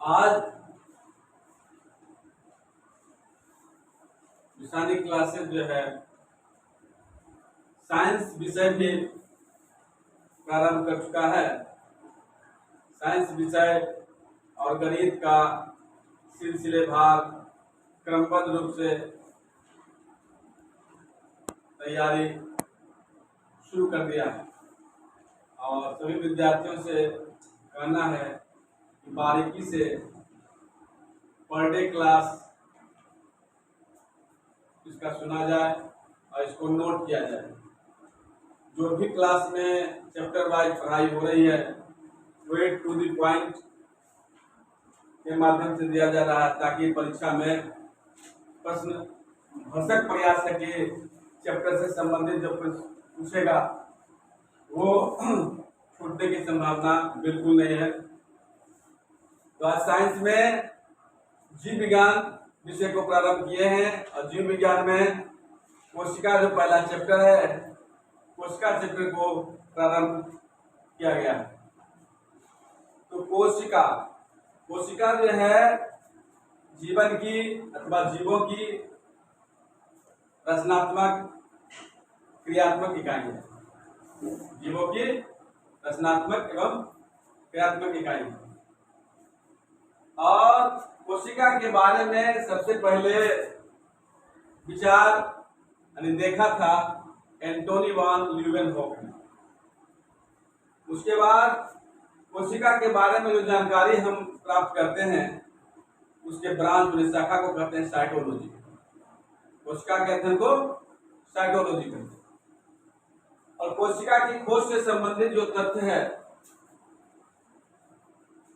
आज रासायनिक क्लासेस जो है साइंस विषय भी प्रारंभ कर चुका है। साइंस विषय और गणित का सिलसिलेवार क्रमबद्ध रूप से तैयारी शुरू कर दिया है और सभी विद्यार्थियों से कहना है कि बारीकी से पर डे क्लास इसका सुना जाए और इसको नोट किया जाए। जो भी क्लास में चैप्टर वाइज पढ़ाई हो रही है वो टू द पॉइंट के माध्यम से दिया जा रहा है ताकि परीक्षा में प्रश्न भरसक प्रयास है कि चैप्टर से संबंधित जो पूछेगा वो छूटने की संभावना बिल्कुल नहीं है। तो आज साइंस में जीव विज्ञान विषय को प्रारंभ किए हैं और जीव विज्ञान में कोशिका जो पहला चैप्टर है कोशिका चैप्टर को प्रारंभ किया गया है। तो कोशिका जो है जीवन की अथवा जीवों की रचनात्मक क्रियात्मक इकाई है। जीवों की रचनात्मक एवं क्रियात्मक इकाई है। और कोशिका के बारे में सबसे पहले विचार देखा था एंटोनी वॉन ल्यूवेनहोक ने। उसके बाद कोशिका के बारे में जो जानकारी हम प्राप्त करते हैं उसके ब्रांच और शाखा को कहते हैं साइटोलॉजी। कोशिका के अध्ययन को साइटोलॉजी कहते हैं। और कोशिका की खोज से संबंधित जो तथ्य है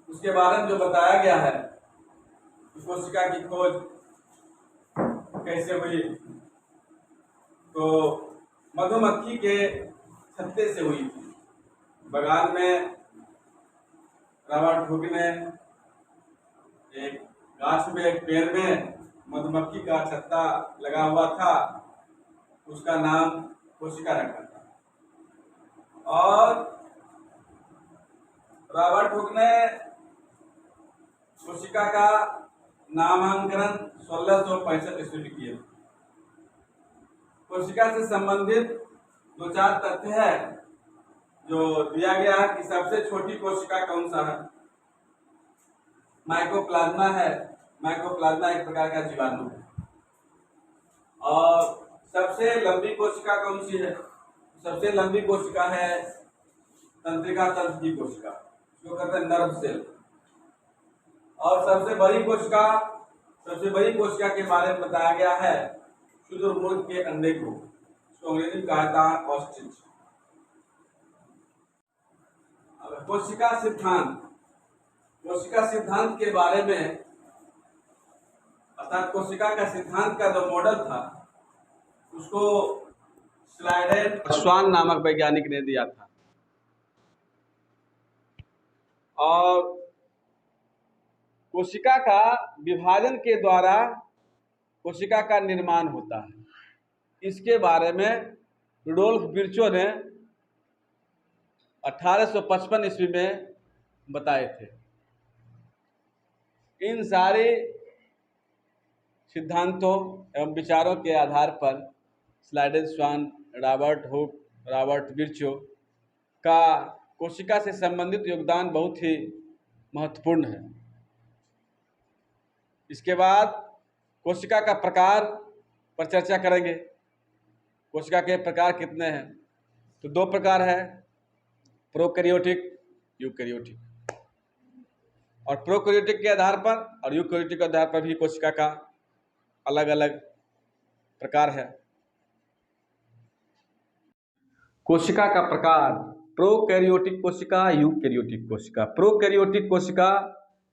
उसके बारे में जो बताया गया है कोशिका की खोज कैसे हुई, तो मधुमक्खी के छत्ते से हुई। बगान में रॉबर्ट हुक ने एक गाछ में एक पेड़ में मधुमक्खी का छत्ता लगा हुआ था, उसका नाम कोशिका रखा था। और रॉबर्ट हुक ने कोशिका का नामांकन 1665 ईस्वी में किया। कोशिका से संबंधित दो चार तथ्य है जो दिया गया है कि सबसे छोटी कोशिका कौन सा है। माइकोप्लाज्मा है। माइकोप्लाज्मा एक प्रकार का जीवाणु है। और सबसे लंबी कोशिका कौन सी है? सबसे लंबी कोशिका है तंत्रिका तंत्र की कोशिका, जो कहते हैं नर्व सेल। और सबसे बड़ी कोशिका के बारे में बताया गया है शुतुरमुर्ग के अंडे को, उसको अंग्रेजी में कहा था ऑस्ट्रिच। कोशिका सिद्धांत के बारे में अर्थात कोशिका का सिद्धांत का जो मॉडल था उसको स्वान नामक वैज्ञानिक ने दिया था। और कोशिका का विभाजन के द्वारा कोशिका का निर्माण होता है। इसके बारे में रुडोल्फ विर्चो ने 1855 ईस्वी में बताए थे। इन सारे सिद्धांतों एवं विचारों के आधार पर स्लाइडेन स्वान, रॉबर्ट हुक, रॉबर्ट विर्चो का कोशिका से संबंधित योगदान बहुत ही महत्वपूर्ण है। इसके बाद कोशिका का प्रकार पर चर्चा करेंगे। कोशिका के प्रकार कितने हैं? तो दो प्रकार है, प्रोकैरियोटिक, यूकैरियोटिक। और प्रोकैरियोटिक के आधार पर और यूकैरियोटिक के आधार पर भी कोशिका का अलग अलग प्रकार है। कोशिका का प्रकार, प्रोकैरियोटिक कोशिका, यूकैरियोटिक कोशिका। प्रोकैरियोटिक कोशिका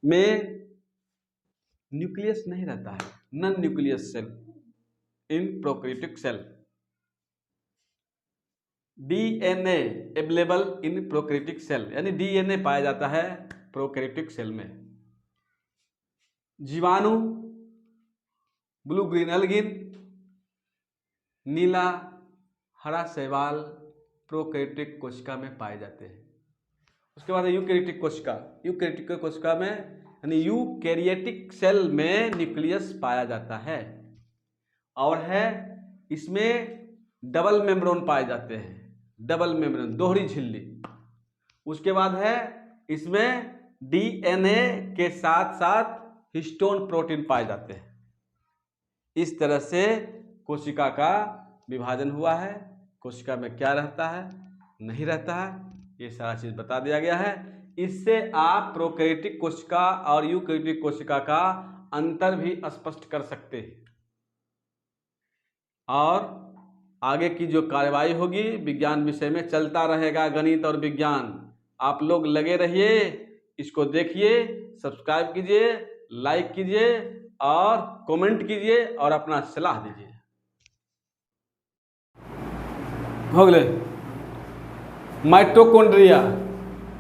में न्यूक्लियस नहीं रहता है, non nucleus cell in prokaryotic cell. DNA available in prokaryotic cell, यानी डीएनए पाया जाता है प्रोकैरियोटिक सेल में। जीवाणु ब्लू ग्रीन एल्गिन, नीला हरा शैवाल प्रोकैरियोटिक कोशिका में पाए जाते हैं। उसके बाद यूकैरियोटिक कोशिका। यूकैरियोटिक कोशिका में यानी यूकैरियोटिक सेल में न्यूक्लियस पाया जाता है। और है इसमें डबल मेम्ब्रेन पाए जाते हैं, डबल मेम्ब्रेन, दोहरी झिल्ली। उसके बाद है इसमें डीएनए के साथ साथ हिस्टोन प्रोटीन पाए जाते हैं। इस तरह से कोशिका का विभाजन हुआ है। कोशिका में क्या रहता है, नहीं रहता है, ये सारा चीज बता दिया गया है। इससे आप प्रोकैरियोटिक कोशिका और यूकैरियोटिक कोशिका का अंतर भी स्पष्ट कर सकते हैं। और आगे की जो कार्यवाही होगी विज्ञान विषय में चलता रहेगा, गणित और विज्ञान। आप लोग लगे रहिए, इसको देखिए, सब्सक्राइब कीजिए, लाइक कीजिए और कमेंट कीजिए और अपना सलाह दीजिए। हो गए माइटोकॉन्ड्रिया,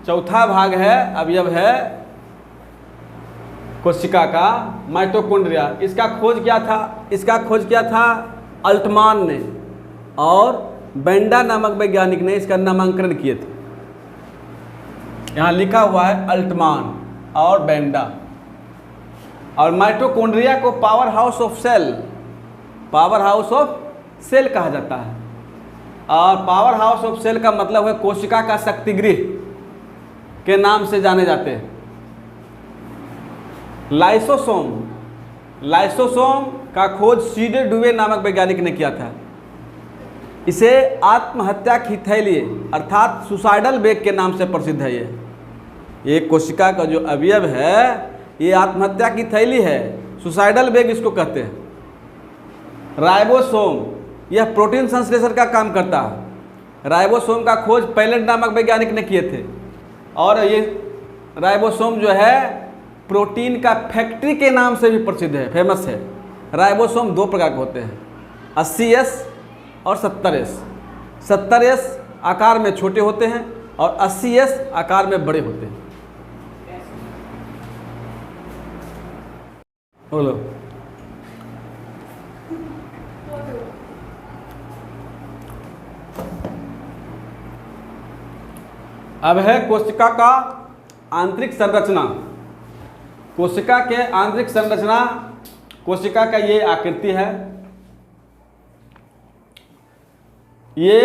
चौथा भाग है, अवयव है कोशिका का माइटोकॉन्ड्रिया। इसका खोज क्या था? इसका खोज किया था अल्टमान ने, और बेंडा नामक वैज्ञानिक ने इसका नामांकन किए थे। यहाँ लिखा हुआ है अल्टमान और बेंडा। और माइटोकॉन्ड्रिया को power house of cell, power house of cell कहा जाता है। और पावर हाउस ऑफ सेल का मतलब है कोशिका का शक्तिगृह के नाम से जाने जाते हैं। लाइसोसोम, लाइसोसोम का खोज सीडे डुवे नामक वैज्ञानिक ने किया था। इसे आत्महत्या की थैली अर्थात सुसाइडल बैग के नाम से प्रसिद्ध है। ये कोशिका का जो अवयव है ये आत्महत्या की थैली है, सुसाइडल बैग इसको कहते हैं। राइबोसोम, यह प्रोटीन संश्लेषण का काम करता है। राइबोसोम का खोज पैलेट नामक वैज्ञानिक ने किए थे। और ये राइबोसोम जो है प्रोटीन का फैक्ट्री के नाम से भी प्रसिद्ध है, फेमस है। राइबोसोम दो प्रकार के होते हैं, 80S और 70S। 70S आकार में छोटे होते हैं और 80S आकार में बड़े होते हैं। बोलो। अब है कोशिका का आंतरिक संरचना। कोशिका के आंतरिक संरचना, कोशिका का ये आकृति है। ये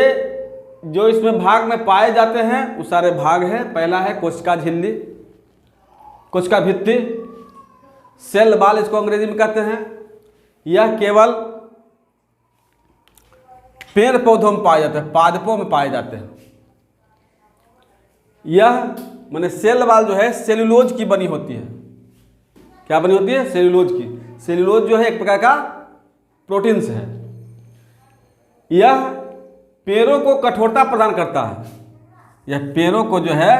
जो इसमें भाग में पाए जाते हैं वो सारे भाग हैं। पहला है कोशिका झिल्ली, कोशिका भित्ति, सेल वॉल इसको अंग्रेजी में कहते हैं। यह केवल पेड़ पौधों में पाए जाते हैं, पादपों में पाए जाते हैं। यह माने सेल वॉल जो है सेल्यूलोज की बनी होती है। क्या बनी होती है? सेल्यूलोज की। सेल्यूलोज जो है एक प्रकार का प्रोटीन है। यह पेड़ों को कठोरता प्रदान करता है। यह पेड़ों को जो है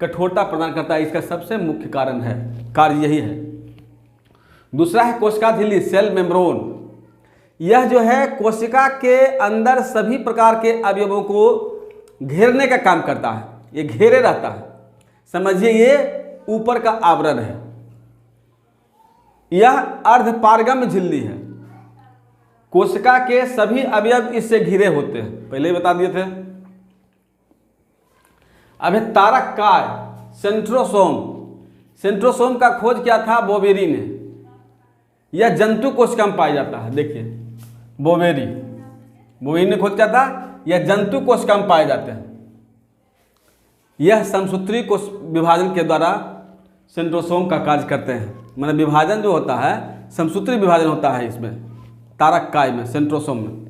कठोरता प्रदान करता है, इसका सबसे मुख्य कारण है, कार्य यही है। दूसरा है कोशिका झिल्ली, सेल मेम्ब्रेन। यह जो है कोशिका के अंदर सभी प्रकार के अवयवों को घेरने का काम करता है। ये घेरे रहता है, समझिए ये ऊपर का आवरण है। यह अर्धपारगम्य झिल्ली है। कोशिका के सभी अवयव इससे घिरे होते हैं, पहले ही बता दिए थे। अब है तारक काय, सेंट्रोसोम। सेंट्रोसोम का खोज किया था बोवेरी ने। यह जंतु कोशिका में पाया जाता है। देखिए बोवेरी ने खोज किया था, यह जंतु कोशिका में पाए जाते हैं। यह समसूत्री कोश विभाजन के द्वारा सेंट्रोसोम का कार्य करते हैं। मतलब विभाजन जो होता है समसूत्री विभाजन होता है इसमें, तारक काय में, सेंट्रोसोम में।